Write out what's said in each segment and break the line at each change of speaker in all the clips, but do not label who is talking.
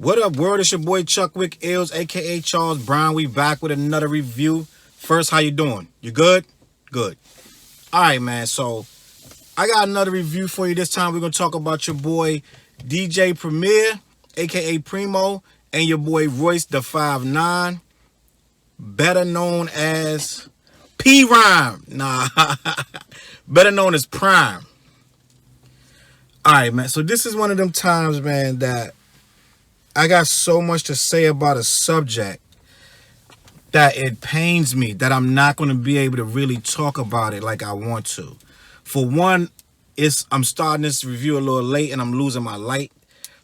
What up, world? It's your boy Chuck Wick Ills, aka Charles Brown. We back with another review. First, how you doing? You good? Good. All right, man. So I got another review for you. This time we're gonna talk about your boy DJ Premier, aka Premo, and your boy Royce the 5'9", better known as PRHYME. Nah, better known as Prime. All right, man. So this is one of them times, man, that I got so much to say about a subject that it pains me that I'm not going to be able to really talk about it like I want to. For one, I'm starting this review a little late and I'm losing my light,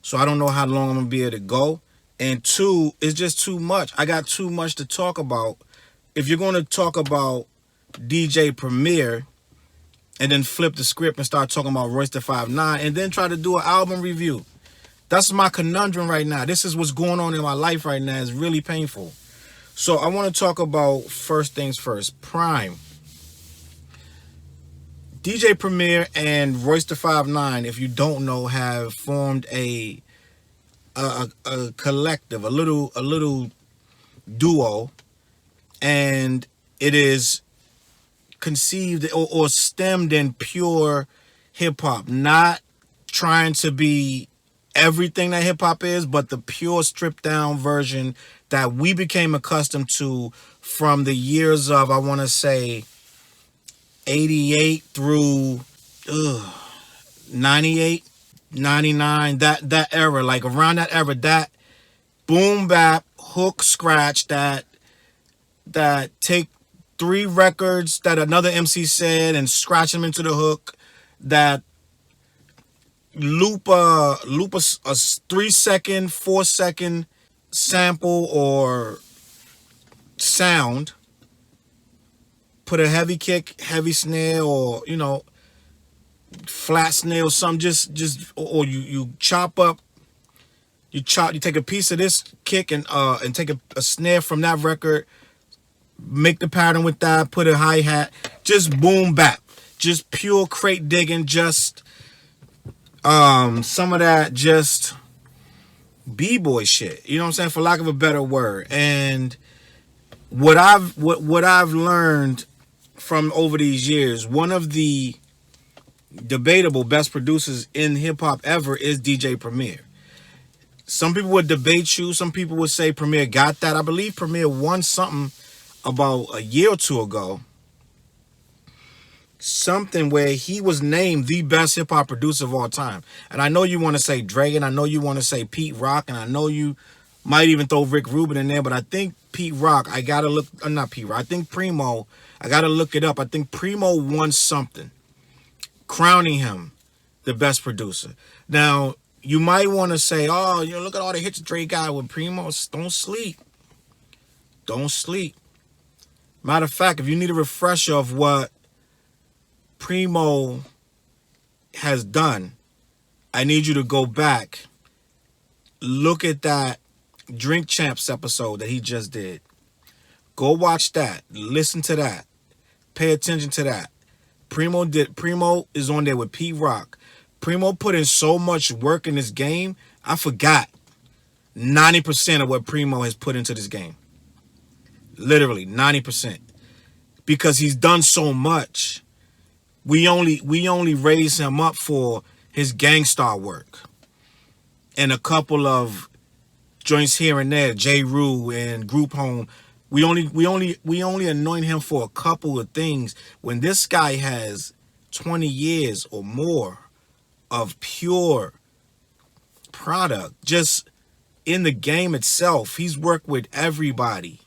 so I don't know how long I'm going to be able to go. And two, it's just too much. I got too much to talk about. If you're going to talk about DJ Premier and then flip the script and start talking about Royce the 5'9", and then try to do an album review, that's my conundrum right now. This is what's going on in my life right now. It's really painful. So I want to talk about first things first. Prime. DJ Premier and Royce the 5'9", if you don't know, have formed a collective, a little duo, and it is conceived or stemmed in pure hip hop, not trying to be everything that hip hop is, but the pure stripped down version that we became accustomed to from the years of, I want to say, 88 through 98, 99, that era, like around that era, that boom bap hook scratch that take 3 records that another MC said and scratch them into the hook, that loop a 3-second, 4-second sample or sound, put a heavy kick, heavy snare, or flat snare or something, or you chop up, you take a piece of this kick and take a snare from that record, make the pattern with that, put a hi-hat, just boom bap, just pure crate digging, just some of that just b-boy shit, you know what I'm saying, for lack of a better word. And what I've learned from over these years, one of the debatable best producers in hip-hop ever is DJ Premier. Some people would debate you, some people would say Premier got that. I believe Premier won something about a year or two ago, something where he was named the best hip-hop producer of all time. And I know you want to say Dre, and I know you want to say Pete Rock, and I know you might even throw Rick Rubin in there, but I think Pete Rock, I gotta look, not Pete Rock, I think Premo, I gotta look it up. I think Premo won something, crowning him the best producer. Now, you might want to say, oh, look at all the hits Dre got with Premo. Don't sleep. Don't sleep. Matter of fact, if you need a refresher of what Premo has done, I need you to go back, look at that Drink Champs episode that he just did. Go watch that, listen to that, pay attention to that. Premo is on there with Pete Rock. Premo put in so much work in this game, I forgot 90% of what Premo has put into this game. Literally 90%. Because he's done so much. We only raise him up for his Gangstarr work and a couple of joints here and there, J. Rue and Group Home. We only anoint him for a couple of things when this guy has 20 years or more of pure product just in the game itself. He's worked with everybody.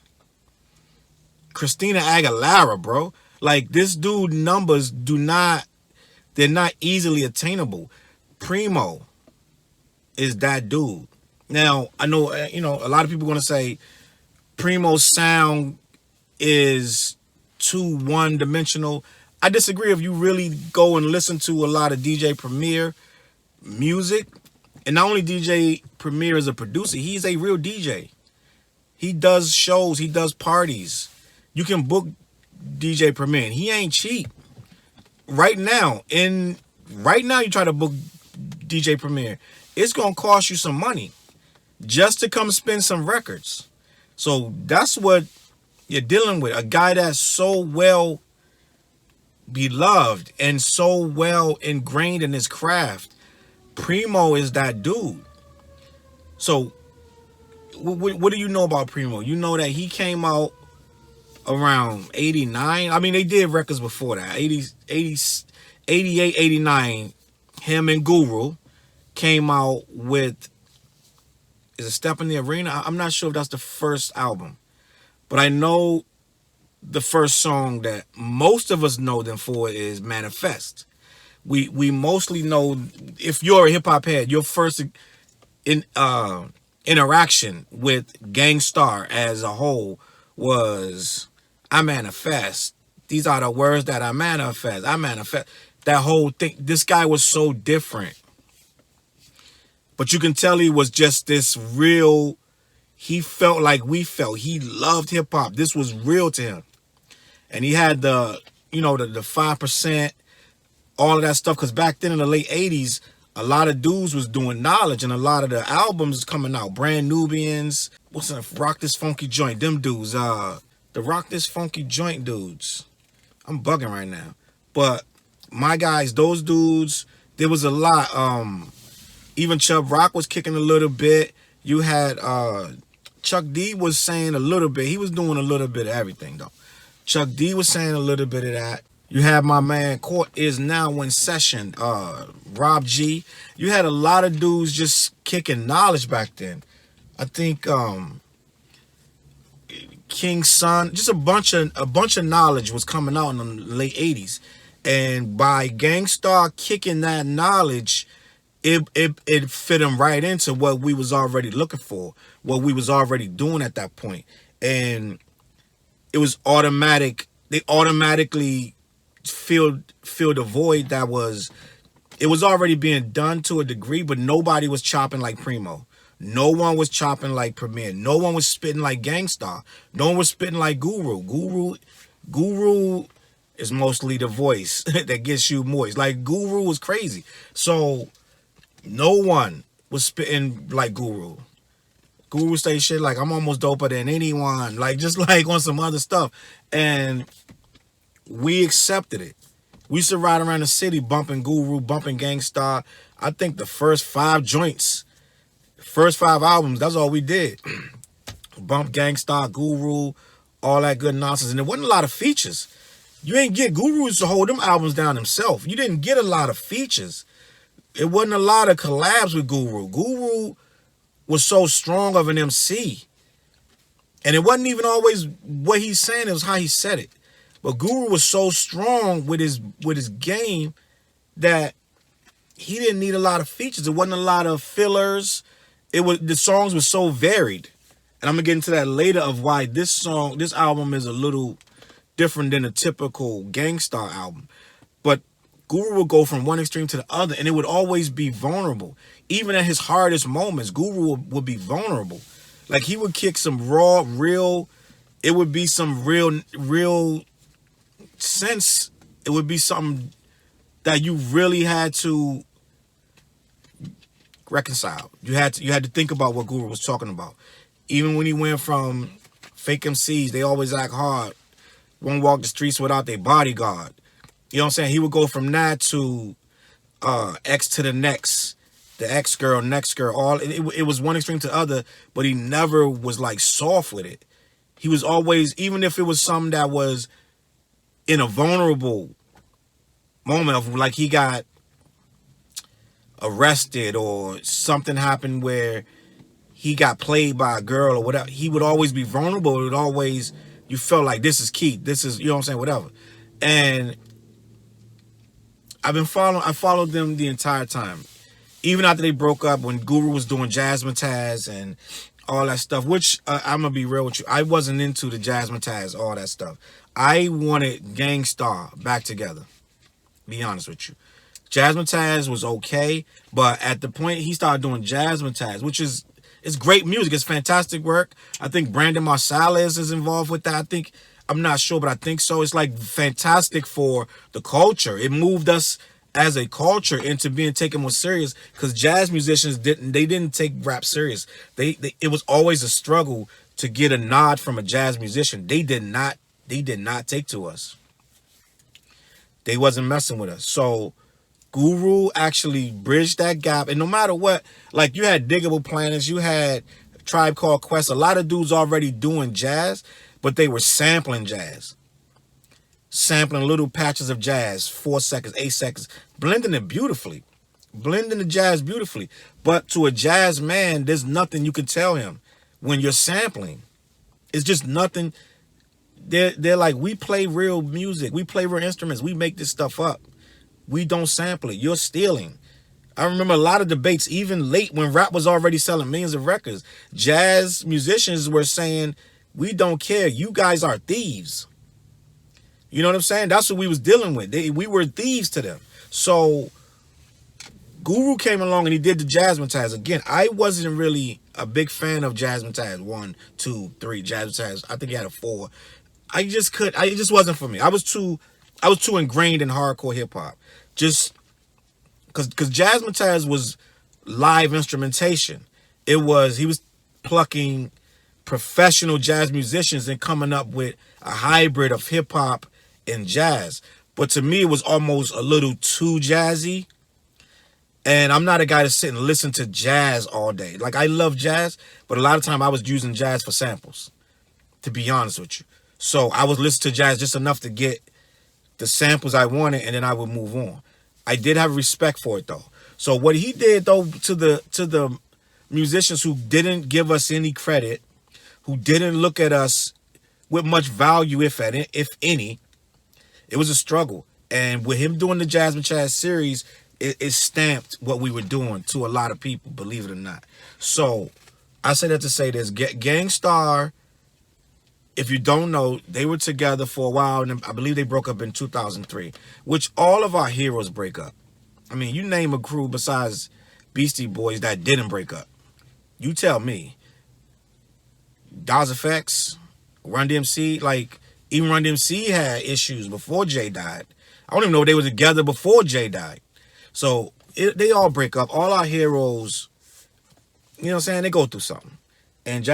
Christina Aguilera, bro. Like, this dude numbers they're not easily attainable. Premo is that dude. Now, I know, a lot of people are going to say Premo's sound is too one-dimensional. I disagree. If you really go and listen to a lot of DJ Premier music, and not only DJ Premier as a producer, he's a real DJ. He does shows, he does parties. You can book DJ Premier, and he ain't cheap. Right now, you try to book DJ Premier, it's gonna cost you some money. just to come spin some records. So that's what you're dealing with. A guy that's so well beloved and so well ingrained in his craft. Primo is that dude. So what do you know about Primo? You know that he came out around 89. I mean, they did records before that. 88, 89. Him and Guru came out with, is it Step in the Arena? I'm not sure if that's the first album. But I know the first song that most of us know them for is Manifest. We mostly know, if you're a hip hop head, your first interaction with Gangstarr as a whole was I manifest. These are the words that I manifest. I manifest. That whole thing. This guy was so different. But you can tell he was just this real. He felt like we felt. He loved hip hop. This was real to him. And he had the 5%, all of that stuff. Because back then in the late 80s, a lot of dudes was doing Knowledge, and a lot of the albums coming out. Brand Nubians. What's that? Rock This Funky Joint. Them dudes. The Rock This Funky Joint dudes. I'm bugging right now. But my guys, those dudes, there was a lot. Even Chubb Rock was kicking a little bit. You had Chuck D was saying a little bit. He was doing a little bit of everything, though. Chuck D was saying a little bit of that. You had my man Court Is Now in Session. Rob G. You had a lot of dudes just kicking Knowledge back then. I think King Son, just a bunch of Knowledge was coming out in the late 80s. And by Gangstarr kicking that Knowledge, it fit him right into what we was already looking for, what we was already doing at that point. And it was automatic. They automatically filled the void that was, it was already being done to a degree, but nobody was chopping like Primo. No one was chopping like Premier. No one was spitting like Gangstarr. No one was spitting like Guru. Guru is mostly the voice that gets you moist. Like Guru was crazy. So no one was spitting like Guru. Guru say shit like, I'm almost doper than anyone. Like, just like on some other stuff. And we accepted it. We used to ride around the city bumping Guru, bumping Gangstarr. I think the first 5 joints, first 5 albums, that's all we did. Bump Gangstarr, Guru, all that good nonsense. And there wasn't a lot of features. You ain't get Guru used to hold them albums down himself. You didn't get a lot of features. It wasn't a lot of collabs with Guru. Guru was so strong of an MC. And it wasn't even always what he's saying, it was how he said it. But Guru was so strong with his game that he didn't need a lot of features. It wasn't a lot of fillers. The songs were so varied. And I'm gonna get into that later of why this album is a little different than a typical Gangstarr album. But Guru would go from one extreme to the other, and it would always be vulnerable. Even at his hardest moments, Guru would be vulnerable. Like, he would kick some raw, real, it would be some real sense. It would be something that you really had to reconcile. You had to think about what Guru was talking about. Even when he went from fake MCs, they always act hard, won't walk the streets without their bodyguard. You know what I'm saying? He would go from that to X to the next, the X girl, next girl. All it was one extreme to the other, but he never was like soft with it. He was always, even if it was something that was in a vulnerable moment of like he got arrested or something happened where he got played by a girl or whatever, he would always be vulnerable. It would always, you felt like this is Keith, this is, you know what I'm saying, whatever. And I followed them the entire time. Even after they broke up, when Guru was doing Jazzmatazz and all that stuff, which I'm going to be real with you, I wasn't into the Jazzmatazz, all that stuff. I wanted Gangstarr back together, be honest with you. Jazzmatazz was okay, but at the point he started doing Jazzmatazz, which is, it's great music, it's fantastic work. I think Brandon Marsalis is involved with that. I'm not sure, but I think so. It's like fantastic for the culture. It moved us as a culture into being taken more serious, because jazz musicians didn't take rap serious. It was always a struggle to get a nod from a jazz musician. They did not take to us. They wasn't messing with us. So Guru actually bridged that gap. And no matter what, like you had Diggable Planets, you had Tribe Called Quest, a lot of dudes already doing jazz, but they were sampling jazz. Sampling little patches of jazz, 4 seconds, 8 seconds, blending it beautifully. Blending the jazz beautifully. But to a jazz man, there's nothing you can tell him when you're sampling. It's just nothing. They're like, we play real music. We play real instruments. We make this stuff up. We don't sample it. You're stealing. I remember a lot of debates, even late when rap was already selling millions of records. Jazz musicians were saying, we don't care. You guys are thieves. You know what I'm saying? That's what we was dealing with. We were thieves to them. So Guru came along and he did the Jazzmatazz. Again, I wasn't really a big fan of Jazzmatazz. 1, 2, 3 Jazzmatazz. I think he had a 4. It just wasn't for me. I was too ingrained in hardcore hip hop. Just because Jazzmatazz was live instrumentation. He was plucking professional jazz musicians and coming up with a hybrid of hip hop and jazz. But to me, it was almost a little too jazzy. And I'm not a guy to sit and listen to jazz all day. Like, I love jazz, but a lot of time I was using jazz for samples, to be honest with you. So I was listening to jazz just enough to get the samples I wanted, and then I would move on. I did have respect for it, though. So what he did, though, to the musicians who didn't give us any credit, who didn't look at us with much value, if any, it was a struggle. And with him doing the Jazzmatazz series, it stamped what we were doing to a lot of people, believe it or not. So I say that to say this. Gangstarr, if you don't know, they were together for a while, and I believe they broke up in 2003, which all of our heroes break up. I mean, you name a crew besides Beastie Boys that didn't break up. You tell me. Daz Effects, Run DMC, like, even Run DMC had issues before Jay died. I don't even know if they were together before Jay died. So they all break up. All our heroes, you know what I'm saying, they go through something. And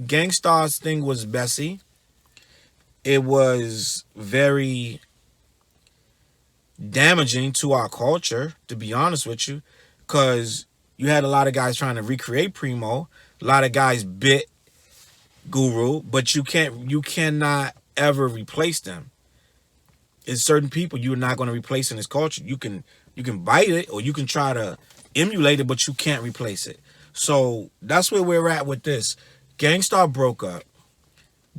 Gangstar's thing was Bessie. It was very damaging to our culture, to be honest with you, because you had a lot of guys trying to recreate Primo. A lot of guys bit Guru, but you cannot ever replace them. It's certain people you're not going to replace in this culture. You can bite it, or you can try to emulate it, but you can't replace it. So that's where we're at with this. Gangstarr broke up.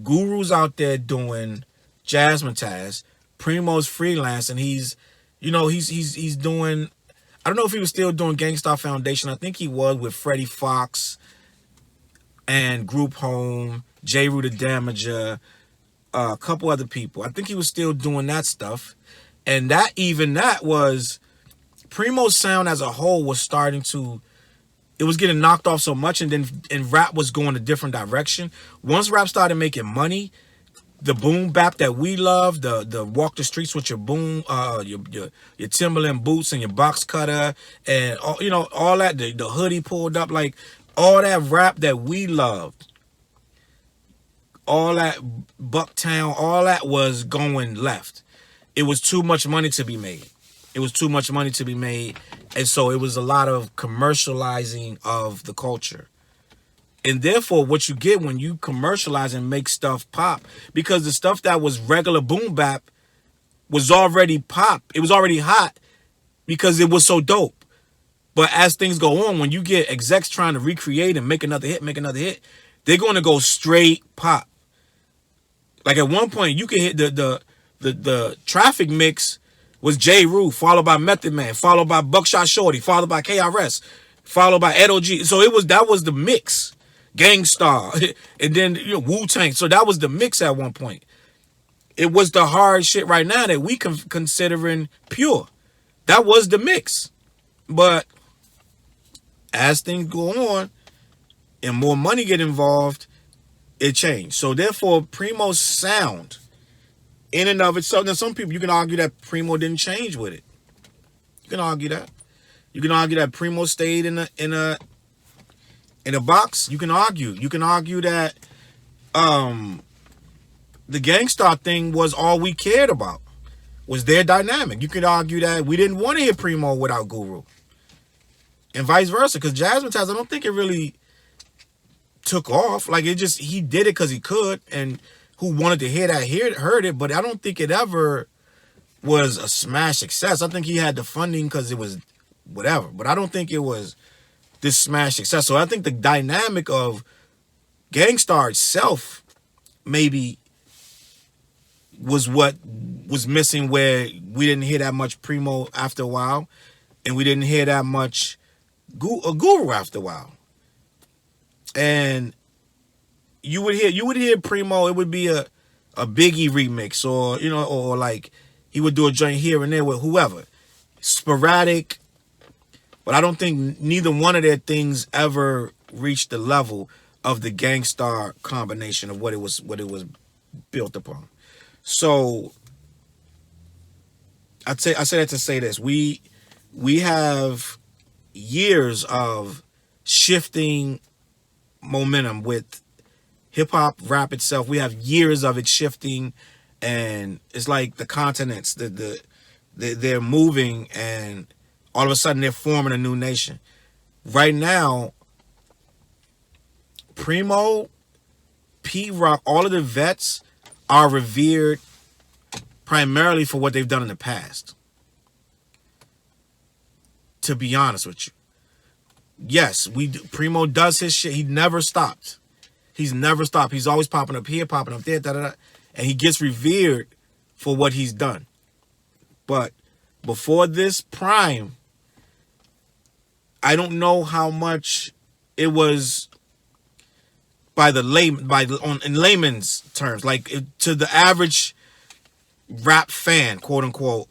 Guru's out there doing Jazzmatazz. Primo's freelance, and he's doing. I don't know if he was still doing Gangstarr Foundation. I think he was with Freddie Fox and Group Home, J. Rue the Damager, a couple other people. I think he was still doing that stuff, and that was Primo's sound as a whole was starting to. It was getting knocked off so much, and rap was going a different direction. Once rap started making money, the boom bap that we love, the walk the streets with your boom, your Timberland boots and your box cutter, and all that, the hoodie pulled up, like all that rap that we loved, all that Bucktown, all that was going left. It was too much money to be made. And so it was a lot of commercializing of the culture. And therefore, what you get when you commercialize and make stuff pop, because the stuff that was regular boom bap was already pop. It was already hot because it was so dope. But as things go on, when you get execs trying to recreate and make another hit, they're going to go straight pop. Like at one point, you could hit the traffic mix was J. Rue, followed by Method Man, followed by Buckshot Shorty, followed by KRS, followed by Ed O.G. So that was the mix. Gangstarr, and then Wu-Tang. So that was the mix at one point. It was the hard shit right now that we considering pure. That was the mix. But as things go on and more money get involved, it changed. So therefore, Primo's sound in and of itself. Now, some people, you can argue that Primo didn't change with it. You can argue that. You can argue that Primo stayed in a box. You can argue. You can argue that the Gangstarr thing was all we cared about. Was their dynamic. You could argue that we didn't want to hear Primo without Guru. And vice versa. Because Jazzmatazz, I don't think it really took off. Like, it just, he did it because he could. And who wanted to hear that heard it. But I don't think it ever was a smash success. I think he had the funding because it was whatever. But I don't think it was this smash success. So I think the dynamic of Gangstarr itself maybe was what was missing, where we didn't hear that much Primo after a while, and we didn't hear that much Guru after a while. And you would hear Primo, it would be a Biggie remix, or or like he would do a joint here and there with whoever. Sporadic, but I don't think neither one of their things ever reached the level of the Gangstarr combination of what it was built upon. So I say that to say this. We have years of shifting momentum with hip hop rap itself. We have years of it shifting, and it's like the continents, they're moving, and all of a sudden they're forming a new nation. Right now, Primo, P-Rock, all of the vets are revered primarily for what they've done in the past. To be honest with you. Yes, Primo does his shit. He never stopped. He's never stopped. He's always popping up here, popping up there, and he gets revered for what he's done. But before this prime, I don't know how much it was in layman's terms, like to the average rap fan, quote unquote.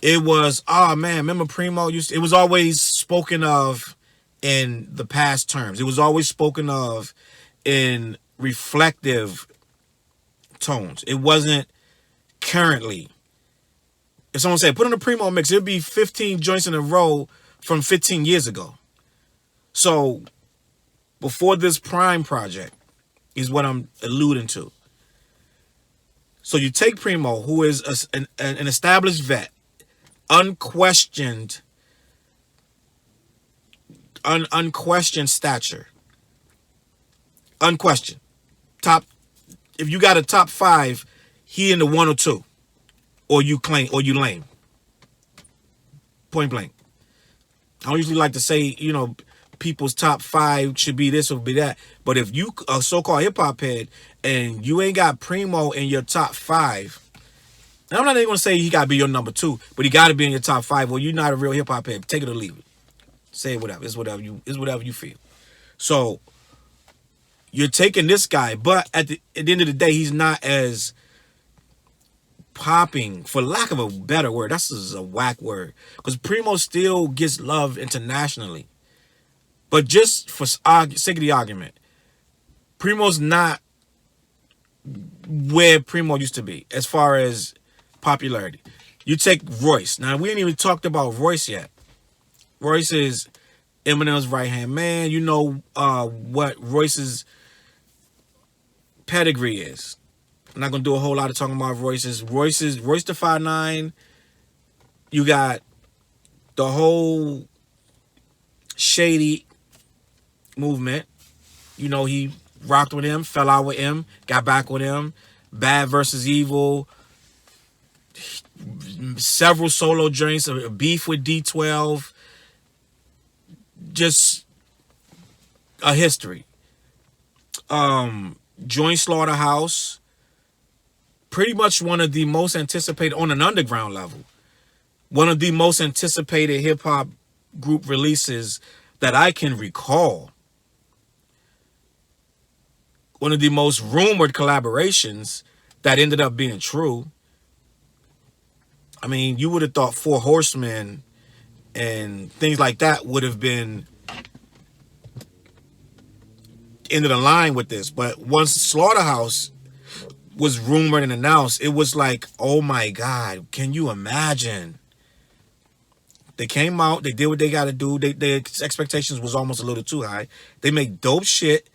It was, oh man, remember Primo it was always spoken of in the past terms. It was always spoken of in reflective tones. It wasn't currently. If someone said, put on a Primo mix, it'd be 15 joints in a row from 15 years ago. So before this Prime project is what I'm alluding to. So you take Primo, who is an established vet, unquestioned stature. Unquestioned. If you got a top 5, he in the 1 or 2. Or you lame. Point blank. I don't usually like to say, people's top 5 should be this or be that. But if you a so-called hip-hop head and you ain't got Primo in your top 5, and I'm not even going to say he got to be your number 2, but he got to be in your top 5. Well, you're not a real hip-hop head. Take it or leave it. Say whatever. It's whatever you feel. So you're taking this guy, but at the end of the day, he's not as popping, for lack of a better word. That's a whack word, because Primo still gets love internationally. But just for sake of the argument, Primo's not where Primo used to be as far as popularity. You take Royce. Now, we ain't even talked about Royce yet. Royce is Eminem's right-hand man. You know what Royce's pedigree is. I'm not going to do a whole lot of talking about Royce the 5'9". You got the whole Shady movement. He rocked with him, fell out with him, got back with him. Bad versus Evil. Several solo joints, a beef with D12. Just a history. Joint Slaughterhouse. Pretty much one of the most anticipated, on an underground level, one of the most anticipated hip-hop group releases that I can recall. One of the most rumored collaborations that ended up being true. I mean, you would have thought Four Horsemen and things like that would have been end of the line with this. But once Slaughterhouse was rumored and announced, it was like, oh my God, can you imagine They came out, they did what they got to do. Their expectations was almost a little too high. They make dope shit.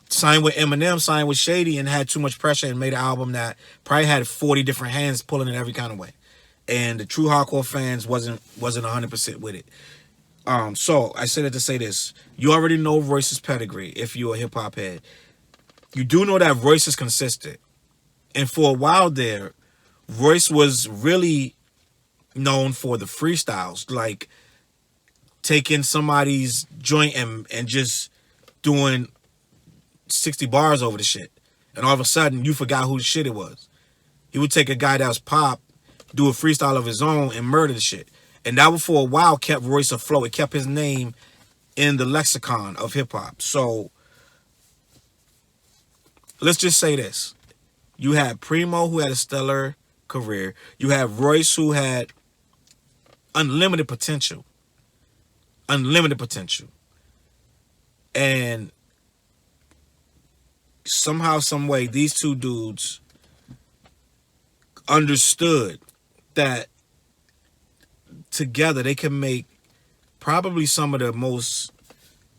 Signed with Eminem, signed with Shady, and had too much pressure and made an album that probably had 40 different hands pulling it every kind of way. And the true hardcore fans wasn't 100% with it. So I said it to say this. You already know Royce's pedigree if you're a hip-hop head. You do know that Royce is consistent. And for a while there, Royce was really known for the freestyles, like taking somebody's joint and just doing 60 bars over the shit. And all of a sudden, you forgot whose shit it was. He would take a guy that was pop, do a freestyle of his own, and murder the shit. And that for a while kept Royce afloat. It kept his name in the lexicon of hip-hop. So, let's just say this. You had Premo, who had a stellar career. You have Royce, who had unlimited potential. Unlimited potential. And somehow, some way, these two dudes understood that together they can make probably some of the most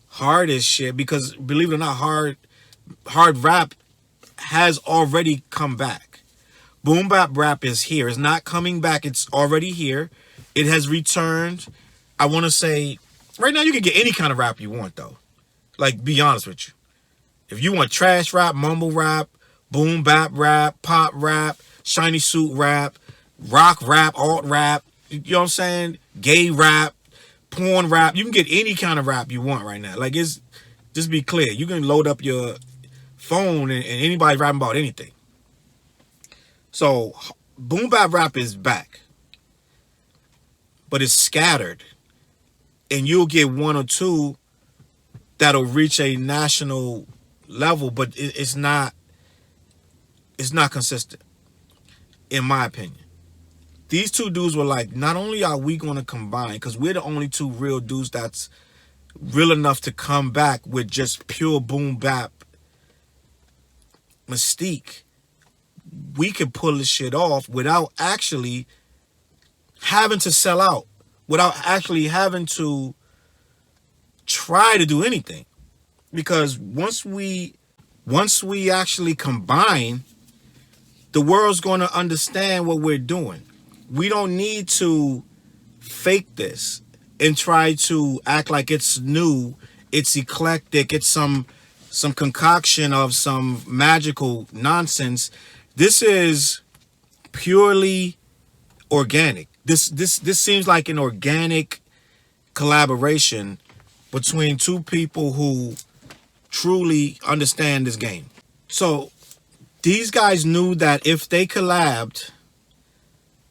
hardest shit, because believe it or not, hard rap has already come back. Boom bap rap is here. It's not coming back. It's already here. It has returned. I want to say right now you can get any kind of rap you want, though. Like, be honest with you. If you want trash rap, mumble rap, boom bap rap, pop rap, shiny suit rap, rock rap, alt rap, you know what I'm saying? Gay rap, porn rap. You can get any kind of rap you want right now. Like, it's, just be clear. You can load up your phone and anybody rapping about anything. So, boom bap rap is back. But it's scattered. And you'll get one or two that'll reach a national level, but it's not consistent, in my opinion. These two dudes were like, not only are we going to combine, because we're the only two real dudes that's real enough to come back with just pure boom bap mystique. We can pull this shit off without actually having to sell out, without actually having to try to do anything. Because once we actually combine, the world's going to understand what we're doing. We don't need to fake this and try to act like it's new, it's eclectic, it's some concoction of some magical nonsense. This is purely organic. This seems like an organic collaboration between two people who truly understand this game. So these guys knew that if they collabed,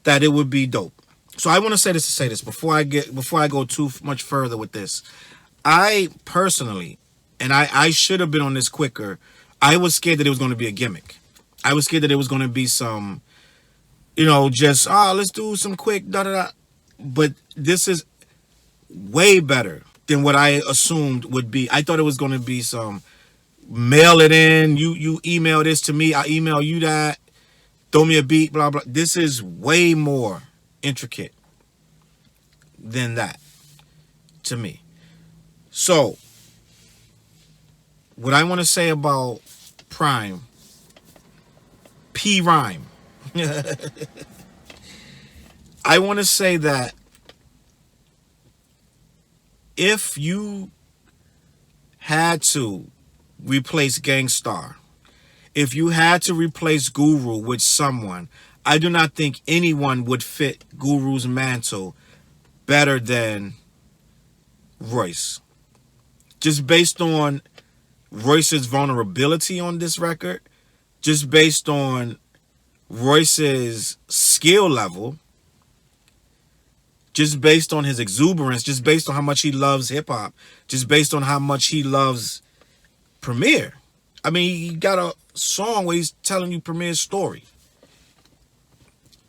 that it would be dope. So I want to say this before I go too much further with this. I personally, and I should have been on this quicker, I was scared that it was going to be a gimmick. I was scared that it was going to be some, just, let's do some quick da-da-da. But this is way better than what I assumed would be. I thought it was going to be some mail it in, you email this to me, I email you that, throw me a beat, blah, blah. This is way more intricate than that to me. So, what I want to say about PRHYME, PRHYME, I want to say that if you had to replace Gangstarr, if you had to replace Guru with someone, I do not think anyone would fit Guru's mantle better than Royce. Just based on Royce's vulnerability on this record, just based on Royce's skill level, just based on his exuberance, just based on how much he loves hip-hop, just based on how much he loves Premier. I mean, he got a song where he's telling you Premier's story.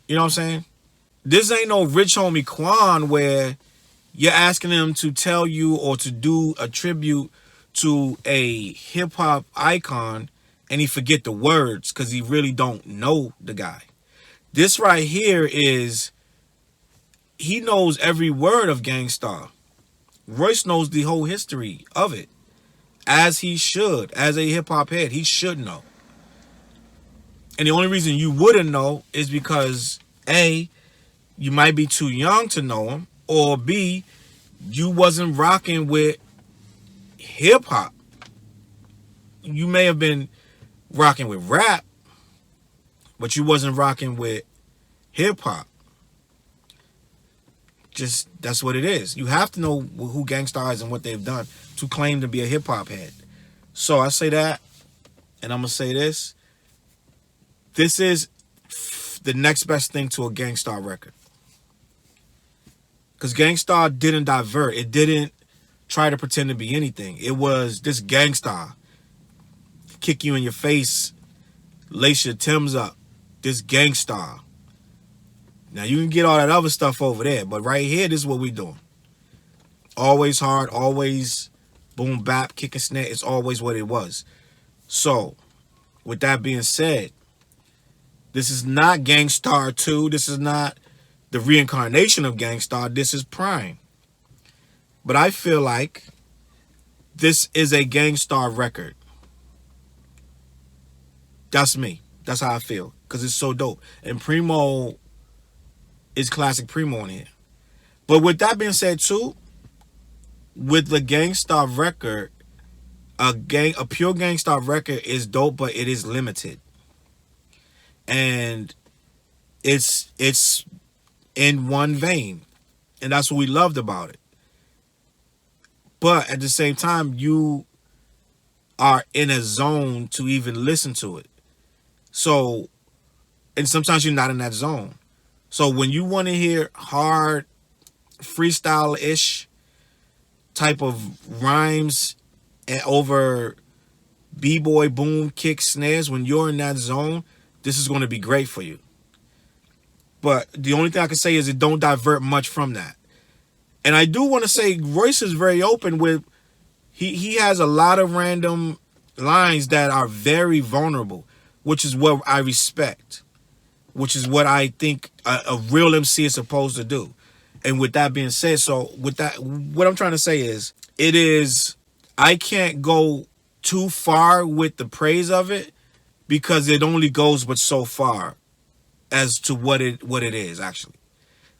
You know what I'm saying? This ain't no Rich Homie Quan where you're asking him to tell you or to do a tribute to a hip-hop icon and he forget the words because he really don't know the guy. This right here is he knows every word of Gangstarr. Royce knows the whole history of it, as he should. As a hip-hop head, he should know. And the only reason you wouldn't know is because, A, you might be too young to know him, or B, you wasn't rocking with hip-hop. You may have been rocking with rap, but you wasn't rocking with hip-hop. Just, that's what it is. You have to know who Gangstarr is and what they've done to claim to be a hip-hop head. So I say that, and I'm going to say this. This is the next best thing to a Gangstarr record. Because Gangstarr didn't divert. It didn't try to pretend to be anything. It was this Gangstarr. Kick you in your face. Lace your Timbs up. This Gangstarr. Now, you can get all that other stuff over there, but right here, this is what we doing. Always hard, always boom, bap, kick and snare. It's always what it was. So, with that being said, this is not Gangstarr 2. This is not the reincarnation of Gangstarr. This is Prime. But I feel like this is a Gangstarr record. That's me. That's how I feel. Because it's so dope. And Primo is classic Primo on here. But with that being said too, with the Gangstarr record, a pure Gangstarr record is dope, but it is limited. And it's in one vein. And that's what we loved about it. But at the same time, you are in a zone to even listen to it. So, and sometimes you're not in that zone. So when you want to hear hard, freestyle-ish type of rhymes and over b-boy, boom, kick, snares, when you're in that zone, this is going to be great for you. But the only thing I can say is it don't divert much from that. And I do want to say Royce is very open with, he has a lot of random lines that are very vulnerable, which is what I respect. Which is what I think a real MC is supposed to do. And with that being said, so with that, what I'm trying to say is, I can't go too far with the praise of it because it only goes but so far as to what it is, actually.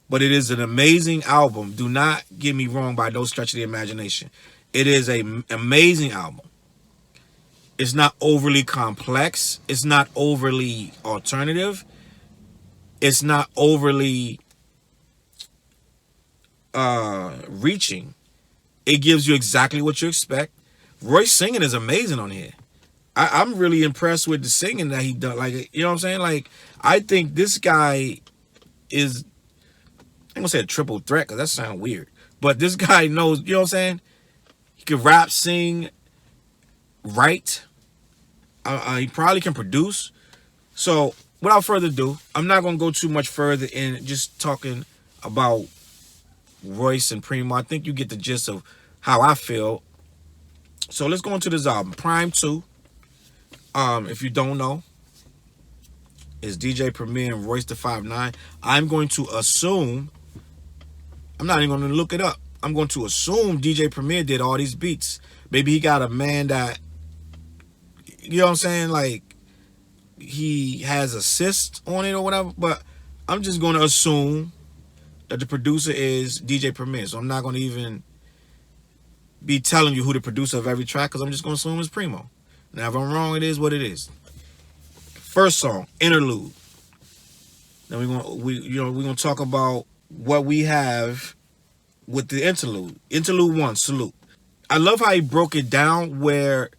But it is an amazing album. Do not get me wrong by no stretch of the imagination. It is an amazing album. It's not overly complex. It's not overly alternative. It's not overly reaching. It gives you exactly what you expect. Roy's singing is amazing on here. I'm really impressed with the singing that he done. Like, you know what I'm saying? Like, I think this guy is, I'm gonna say a triple threat because that sounds weird. But this guy knows, you know what I'm saying? He can rap, sing, write. He probably can produce. So, without further ado, I'm not going to go too much further in just talking about Royce and Primo. I think you get the gist of how I feel. So let's go into this album. Prime 2, if you don't know, is DJ Premier and Royce the 5'9". I'm going to assume, I'm not even going to look it up. I'm going to assume DJ Premier did all these beats. Maybe he got a man that, you know what I'm saying, like, he has assists on it or whatever, but I'm just going to assume that the producer is DJ Premier. So I'm not going to even be telling you who the producer of every track, because I'm just going to assume it's Primo. Now, if I'm wrong, it is what it is. First song, Interlude. Then we're going to talk about what we have with the interlude. Interlude 1, Salute. I love how he broke it down where,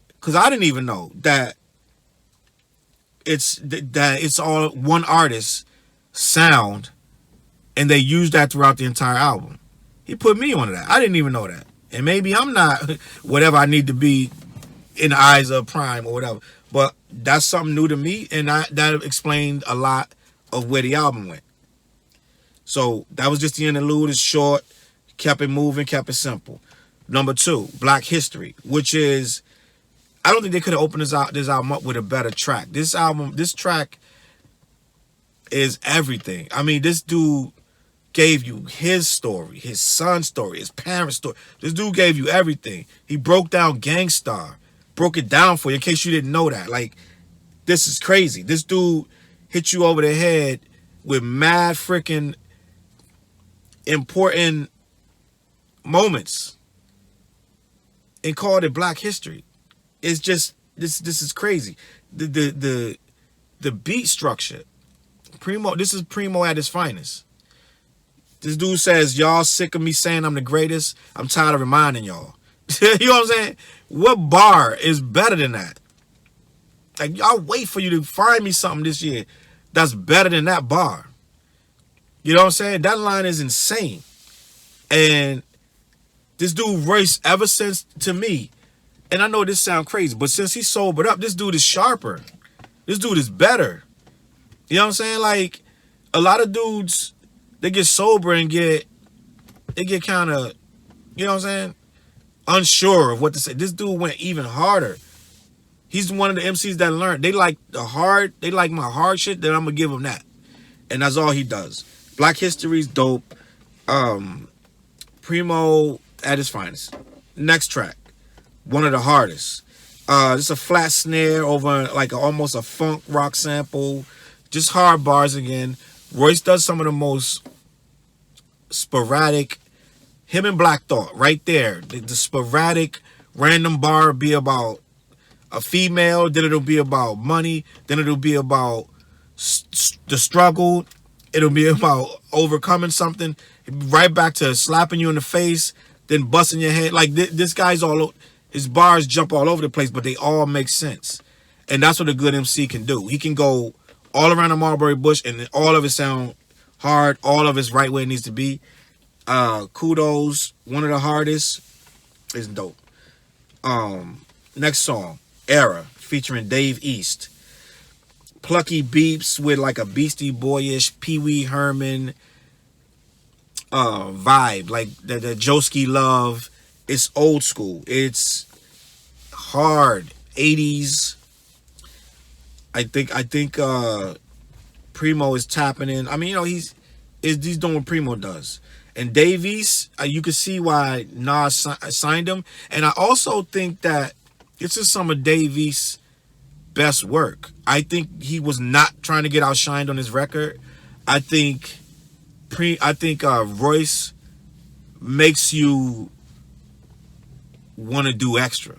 because I didn't even know that it's all one artist sound, and they use that throughout the entire album. He put me on that. I didn't even know that. And maybe I'm not whatever I need to be in the eyes of Prime or whatever. But that's something new to me, and that explained a lot of where the album went. So that was just the interlude. It's short, kept it moving, kept it simple. Number 2, Black History, which is, I don't think they could have opened this album up with a better track. This track is everything. I mean, this dude gave you his story, his son's story, his parents' story. This dude gave you everything. He broke down Gangstarr, broke it down for you in case you didn't know that. Like, this is crazy. This dude hit you over the head with mad freaking important moments and called it Black History. It's just this is crazy. The beat structure. Primo, this is Primo at his finest. This dude says, y'all sick of me saying I'm the greatest. I'm tired of reminding y'all. You know what I'm saying? What bar is better than that? Like, I'll wait for you to find me something this year that's better than that bar. You know what I'm saying? That line is insane. And this dude Royce, ever since, to me, and I know this sounds crazy, but since he sobered up, this dude is sharper. This dude is better. You know what I'm saying? Like, a lot of dudes, they get sober and they get kind of, you know what I'm saying, unsure of what to say. This dude went even harder. He's one of the MCs that learned. They like my hard shit, then I'm going to give him that. And that's all he does. Black History's dope. Primo at his finest. Next track, one of the hardest. It's a flat snare over like almost a funk rock sample. Just hard bars again. Royce does some of the most sporadic, him and Black Thought right there. The sporadic random bar will be about a female, then it'll be about money, then it'll be about the struggle, it'll be about overcoming something, right back to slapping you in the face, then busting your head. Like, this guy's his bars jump all over the place, but they all make sense. And that's what a good MC can do. He can go all around the Marbury Bush and all of it sound hard, all of it's right where it needs to be. Kudos, one of the hardest, is dope. Next song, Era, featuring Dave East. Plucky beeps with like a Beastie Boyish Pee Wee Herman vibe, like the Joski Love. It's old school. It's hard 80s. I think Primo is tapping in. I mean, you know, he's doing what Primo does. And Dave East, you can see why Nas signed him. And I also think that this is some of Dave East's best work. I think he was not trying to get outshined on his record. I think Royce makes you want to do extra.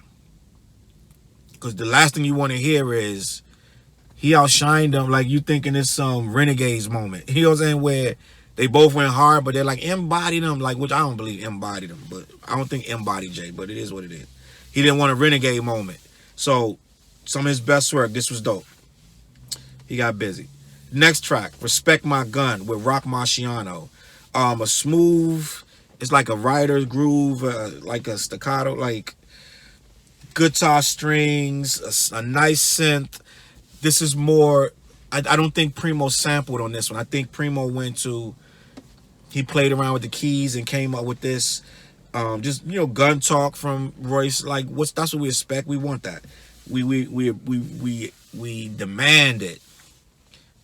Because the last thing you want to hear is he outshined him, like you thinking it's some Renegades moment. You know what I'm saying? Where they both went hard, but they're like embodied him, like, which I don't believe embodied him, but I don't think embodied Jay, but it is what it is. He didn't want a Renegade moment. So some of his best work, this was dope. He got busy. Next track, Respect My Gun with Rock Marciano. A smooth, it's like a writer's groove, like a staccato, like guitar strings, a nice synth. This is more, I don't think Primo sampled on this one. I think Primo he played around with the keys and came up with this. Just, you know, gun talk from Royce. Like, that's what we expect. We want that. We demand it.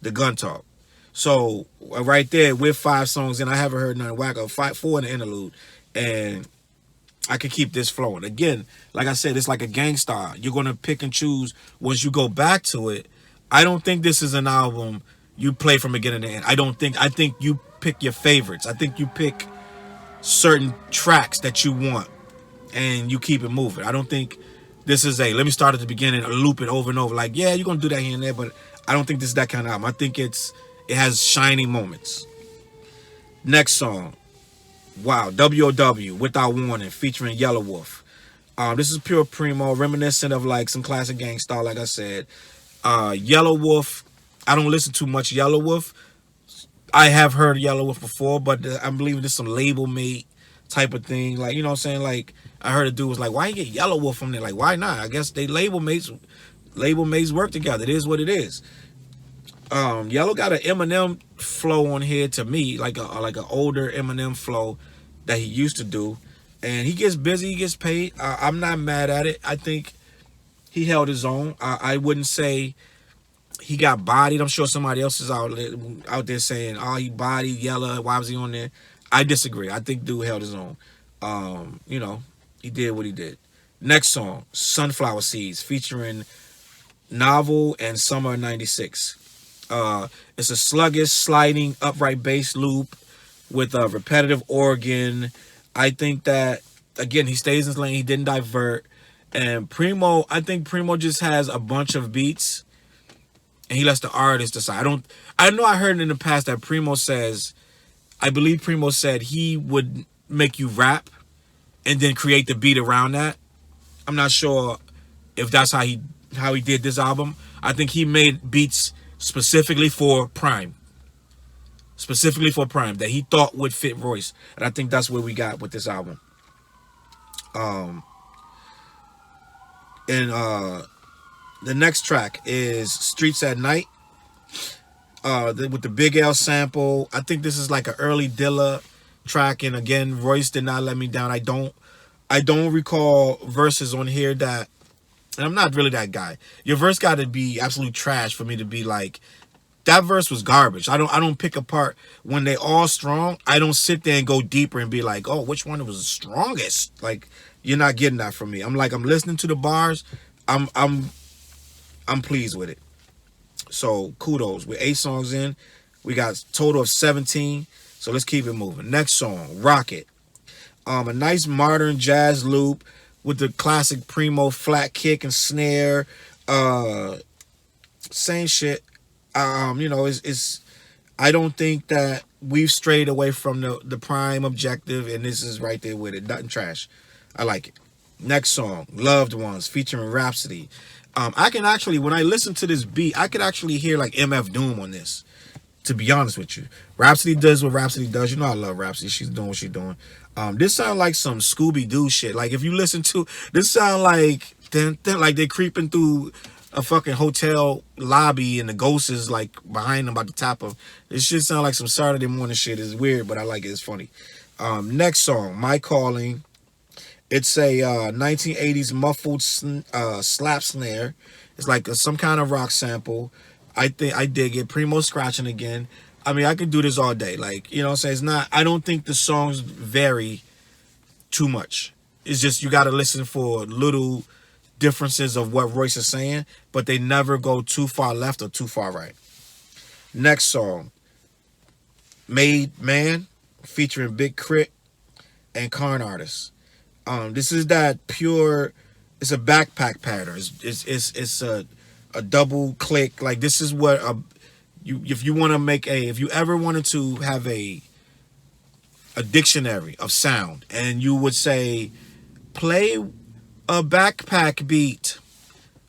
The gun talk. So right there, we're 5 songs and I haven't heard nothing whack. 4 in the interlude, and I can keep this flowing. Again, like I said, it's like a Gangstarr. You're gonna pick and choose once you go back to it. I don't think this is an album you play from beginning to end. I think you pick your favorites. I think you pick certain tracks that you want and you keep it moving. I don't think this is let me start at the beginning and loop it over and over. Like, yeah, you're gonna do that here and there, but I don't think this is that kind of album. I think it has shining moments. Next song, wow, WOW, Without Warning, featuring Yellow Wolf. This is pure Primo, reminiscent of like some classic Gangstarr, like I said. Yellow Wolf, I don't listen to much Yellow Wolf. I have heard Yellow Wolf before, but I'm believing this is some label mate type of thing. Like, you know what I'm saying? Like, I heard a dude was like, why you get Yellow Wolf from there? Like, why not? I guess they label mates work together. It is what it is. Yellow got an Eminem flow on here to me, like an older Eminem flow that he used to do. And he gets busy, he gets paid. I'm not mad at it. I think he held his own. I wouldn't say he got bodied. I'm sure somebody else is out there saying, "Oh, he bodied Yella. Why was he on there?" I disagree. I think dude held his own. You know, he did what he did. Next song, Sunflower Seeds, featuring Novel and Summer '96. It's a sluggish, sliding, upright bass loop with a repetitive organ. I think that, again, he stays in his lane. He didn't divert. And Premo, I think Premo just has a bunch of beats, and he lets the artist decide. I know I heard in the past that Premo says, I believe Premo said he would make you rap and then create the beat around that. I'm not sure if that's how he did this album. I think he made beats specifically for PRHYME. Specifically for PRHYME that he thought would fit Royce. And I think that's what we got with this album. And the next track is Streets at Night. With the Big L sample. I think this is like an early Dilla track. And again, Royce did not let me down. I don't recall verses on here that, and I'm not really that guy. Your verse got to be absolute trash for me to be like, that verse was garbage. I don't pick apart when they all strong. I don't sit there and go deeper and be like, oh, which one was the strongest? Like, you're not getting that from me. I'm listening to the bars. I'm pleased with it. So kudos. We're 8 songs in. We got a total of 17. So let's keep it moving. Next song, Rocket. A nice modern jazz loop with the classic Premo flat kick and snare. Same shit. You know, it's I don't think that we've strayed away from the prime objective, and this is right there with it. Nothing trash. I like it. Next song, Loved Ones, featuring Rhapsody. I can actually, when I listen to this beat, I could actually hear like MF Doom on this, to be honest with you. Rhapsody does what Rhapsody does. You know I love Rhapsody. She's doing what she's doing. This sound like some Scooby-Doo shit. Like, if you listen to, this sound like, like they're creeping through a fucking hotel lobby and the ghost is like behind them, about to tap them. This shit sound like some Saturday morning shit. It's weird, but I like it. It's funny. Next song, My Calling. It's a 1980s muffled slap snare. It's like some kind of rock sample. I think I dig it. Primo scratching again. I mean, I could do this all day. Like, you know what I'm saying? It's not, I don't think the songs vary too much. It's just you got to listen for little differences of what Royce is saying, but they never go too far left or too far right. Next song, Made Man, featuring Big Crit and Con Artist. This is that pure, it's a backpack pattern. It's a double click. Like, this is what if you want to make if you ever wanted to have a dictionary of sound, and you would say, play a backpack beat,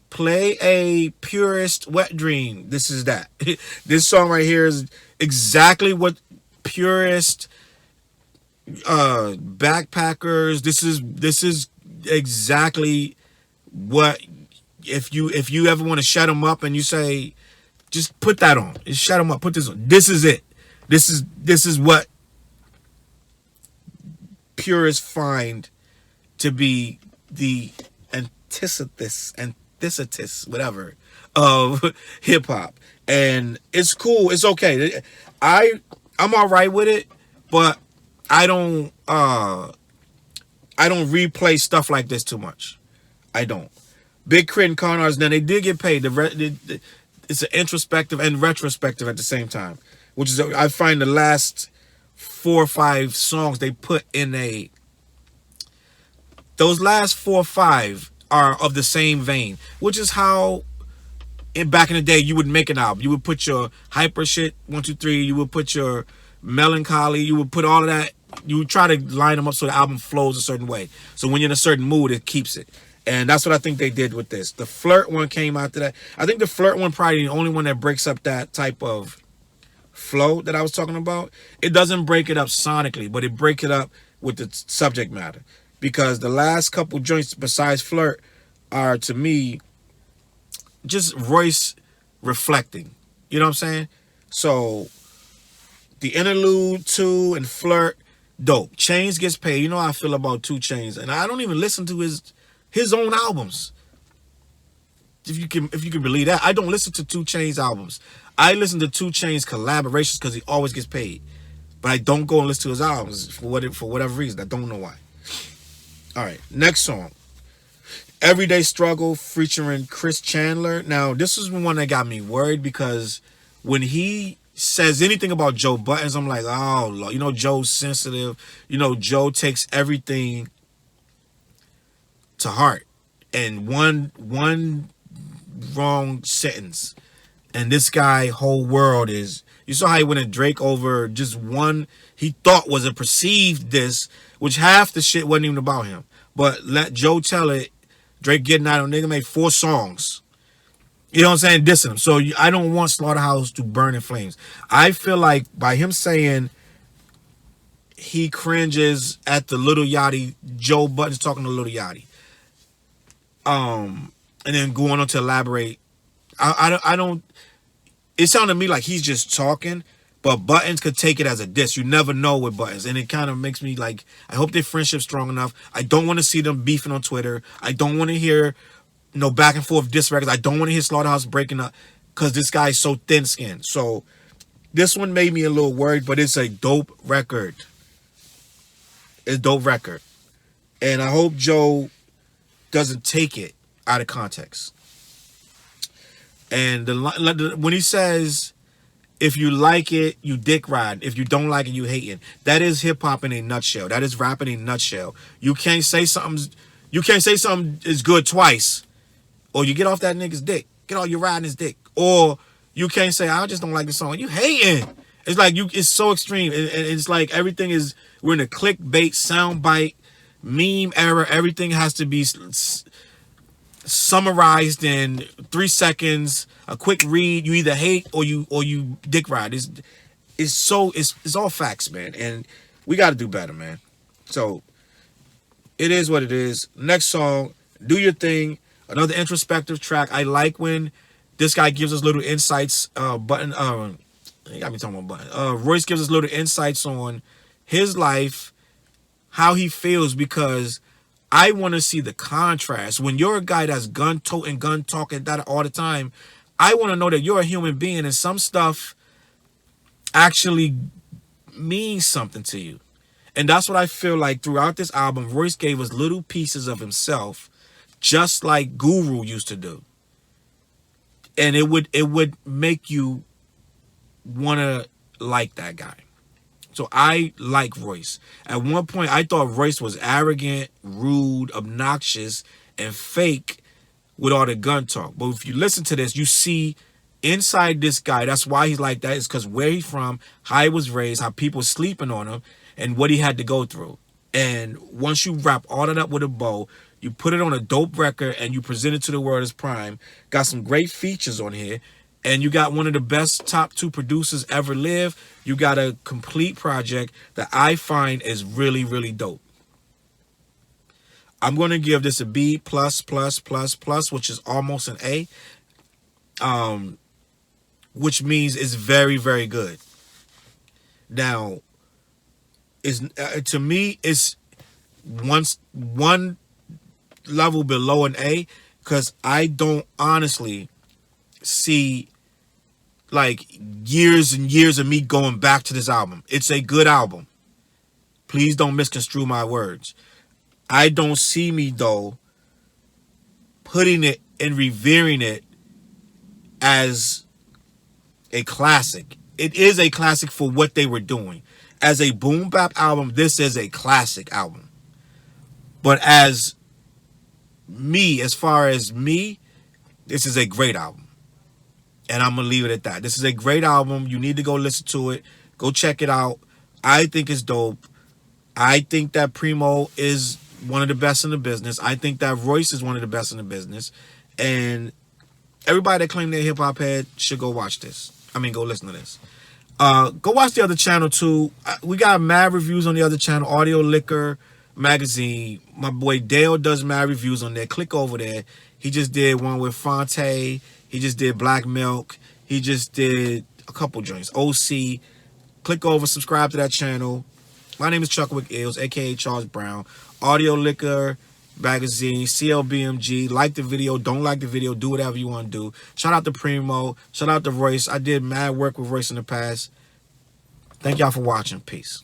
play a purist wet dream, this is that. This song right here is exactly what purist backpackers, this is exactly what, if you ever want to shut them up and you say, just put that on, just shut them up, put this on, this is it, this is what purists find to be the antithesis, whatever, of hip-hop. And it's cool, it's okay. I'm all right with it, but I don't replay stuff like this too much. I don't. Big Crit and Con Artist, now they did get paid. It's an introspective and retrospective at the same time, which is, I find the last 4 or 5 songs they put in those last 4 or 5 are of the same vein, which is how back in the day you would make an album. You would put your hyper shit 1, 2, 3. You would put your melancholy. You would put all of that. You would try to line them up so the album flows a certain way. So when you're in a certain mood, it keeps it. And that's what I think they did with this. The Flirt one came after that. I think the Flirt one probably the only one that breaks up that type of flow that I was talking about. It doesn't break it up sonically, but it breaks it up with the subject matter. Because the last couple joints besides Flirt are, to me, just Royce reflecting. You know what I'm saying? So the Interlude 2 and Flirt, dope. Chains gets paid. You know how I feel about 2 Chainz. And I don't even listen to his own albums. if you can believe that. I don't listen to 2 Chainz albums. I listen to 2 Chainz collaborations because he always gets paid. But I don't go and listen to his albums for whatever reason. I don't know why. All right, next song. Everyday Struggle featuring Chris Chandler. Now, this is one that got me worried because when he says anything about Joe Buttons, I'm like, oh, Lord. You know, Joe's sensitive. You know, Joe takes everything to heart. And one wrong sentence, and this guy whole world is... You saw how he went at Drake over just one he thought was a perceived diss, which half the shit wasn't even about him. But let Joe tell it. Drake getting out on nigga made 4 songs. You know what I'm saying? Dissing him. So I don't want Slaughterhouse to burn in flames. I feel like by him saying he cringes at the Lil Yachty, Joe Buttons talking to Lil Yachty, and then going on to elaborate. I don't. It sounded to me like he's just talking, but Buttons could take it as a diss. You never know with Buttons, and it kind of makes me like, I hope their friendship's strong enough. I don't want to see them beefing on Twitter. I don't want to hear no back and forth diss records. I don't want to hear Slaughterhouse breaking up because this guy's so thin-skinned. So this one made me a little worried, but it's a dope record. It's a dope record, and I hope Joe doesn't take it out of context. And when he says, if you like it, you dick ride. If you don't like it, you hate it. That is hip hop in a nutshell. That is rap in a nutshell. You can't say something is good twice, or you get off that nigga's dick. Get all you riding his dick. Or you can't say, I just don't like the song. You hating. It's like it's so extreme. And it's like everything is, we're in a clickbait, soundbite, meme era. Everything has to be summarized in 3 seconds, a quick read. You either hate or you dick ride. It's all facts, man, and we got to do better, man. So it is what it is. Next song, Do Your Thing, another introspective track. I like when this guy gives us little insights. You got me talking about Button. Royce gives us little insights on his life, how he feels, because I want to see the contrast. When you're a guy that's gun-toting, gun-talking that all the time, I want to know that you're a human being and some stuff actually means something to you. And that's what I feel like throughout this album. Royce gave us little pieces of himself, just like Guru used to do. And it would make you want to like that guy. So I like Royce. At one point, I thought Royce was arrogant, rude, obnoxious, and fake with all the gun talk. But if you listen to this, you see inside this guy, that's why he's like that, is because where he's from, how he was raised, how people sleeping on him, and what he had to go through. And once you wrap all that up with a bow, you put it on a dope record, and you present it to the world as Prime. Got some great features on here. And you got one of the best top 2 producers ever live. You got a complete project that I find is really, really dope. I'm going to give this a B++++, which is almost an A. Which means it's very, very good. Now, to me, it's one level below an A, because I don't honestly see like years and years of me going back to this album. It's a good album. Please don't misconstrue my words. I don't see me though putting it and revering it as a classic. It is a classic for what they were doing. As a boom bap album, this is a classic album. But as far as me, this is a great album. And I'm going to leave it at that. This is a great album. You need to go listen to it. Go check it out. I think it's dope. I think that Primo is one of the best in the business. I think that Royce is one of the best in the business. And everybody that claim they're hip-hop head should go watch this. Go listen to this. Go watch the other channel, too. We got mad reviews on the other channel, Audio Liquor Magazine. My boy Dale does mad reviews on there. Click over there. He just did one with Fonte. He just did Black Milk. He just did a couple joints. OC. Click over, subscribe to that channel. My name is Chuckwick Ills, a.k.a. Charles Brown. Audio Liquor Magazine, CLBMG. Like the video, don't like the video, do whatever you want to do. Shout out to Premo, shout out to Royce. I did mad work with Royce in the past. Thank y'all for watching. Peace.